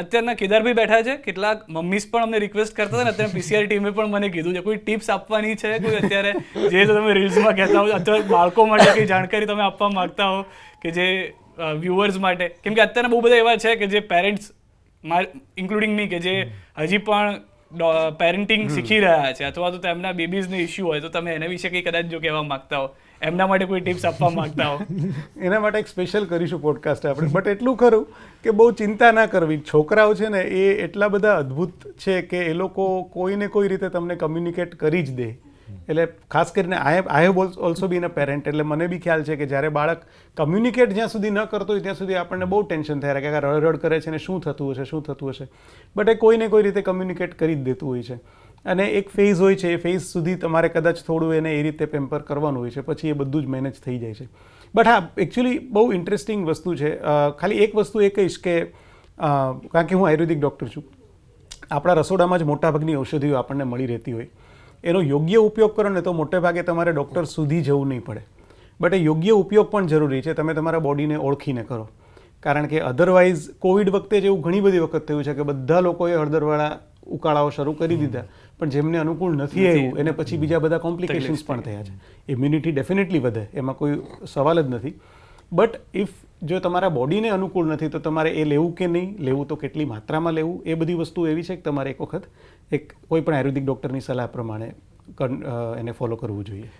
અત્યારના કેદારભાઈ બેઠા છે, કેટલાક મમ્મીસ પણ અમને રિક્વેસ્ટ કરતા હતા ને, અત્યારે પીસીઆર ટીમે પણ મને કીધું છે કોઈ ટિપ્સ આપવાની છે, કોઈ અત્યારે જે તમે રીલ્સમાં કહેતા હો, અત્યારે બાળકો માટે કઈ જાણકારી તમે આપવા માંગતા હો કે જે વ્યુઅર્સ માટે, કેમ કે અત્યારે બહુ બધા એવા છે કે જે પેરેન્ટ્સ ઇન્ક્લુડિંગ મી કે જે હજી પણ પેરેન્ટિંગ શીખી રહ્યા છે અથવા તો તેમના બેબીઝને ઇશ્યુ હોય, તો તમે એના વિશે કંઈ કદાચ જો કહેવા માંગતા હો, એમના માટે કોઈ ટિપ્સ આપવા માંગતા હો. એના માટે એક સ્પેશિયલ કરીશું પોડકાસ્ટ આપણે. બટ એટલું ખરું કે બહુ ચિંતા ના કરવી. છોકરાઓ છે ને એ એટલા બધા અદ્ભુત છે કે એ લોકો કોઈને કોઈ રીતે તમને કમ્યુનિકેટ કરી જ દે. એટલે ખાસ કરીને I have also been a parent, એટલે મને બી ખ્યાલ છે કે જ્યારે બાળક કમ્યુનિકેટ જ્યાં સુધી ન કરતો હોય ત્યાં સુધી આપણને બહુ ટેન્શન થાય કે રડ કરે છે ને શું થતું હશે. બટ એ કોઈને કોઈ રીતે કમ્યુનિકેટ કરી જ દેતું હોય છે. અને એક ફેઝ હોય છે, એ ફેઝ સુધી તમારે કદાચ થોડું એને એ રીતે પેમ્પર કરવાનું હોય છે, પછી એ બધું જ મેનેજ થઈ જાય છે. બટ હા, એકચ્યુઅલી બહુ ઇન્ટરેસ્ટિંગ વસ્તુ છે. ખાલી એક વસ્તુ એ કહીશ કે કારણ કે હું આયુર્વેદિક ડૉક્ટર છું, આપણા રસોડામાં જ મોટાભાગની ઔષધિઓ આપણને મળી રહેતી હોય. એનો યોગ્ય ઉપયોગ કરો ને તો મોટે ભાગે તમારે ડૉક્ટર સુધી જવું નહીં પડે. બટ એ યોગ્ય ઉપયોગ પણ જરૂરી છે. તમે તમારા બોડીને ઓળખીને કરો. કારણ કે અધરવાઇઝ કોવિડ વખતે જેવું ઘણી બધી વખત થયું છે કે બધા લોકોએ હળદરવાળા ઉકાળાઓ શરૂ કરી દીધા, પણ જેમને અનુકૂળ નથી આવ્યું એને પછી બીજા બધા કોમ્પ્લિકેશન્સ પણ થયા છે. ઇમ્યુનિટી ડેફિનેટલી વધે, એમાં કોઈ સવાલ જ નથી. બટ ઇફ જો તમારા બોડીને અનુકૂળ નથી તો તમારે એ લેવું કે નહીં લેવું, તો કેટલી માત્રામાં લેવું, એ બધી વસ્તુ એવી છે કે તમારે એક વખત કોઈ પણ આયુર્વેદિક ડૉક્ટરની સલાહ પ્રમાણે એને ફોલો કરવું જોઈએ.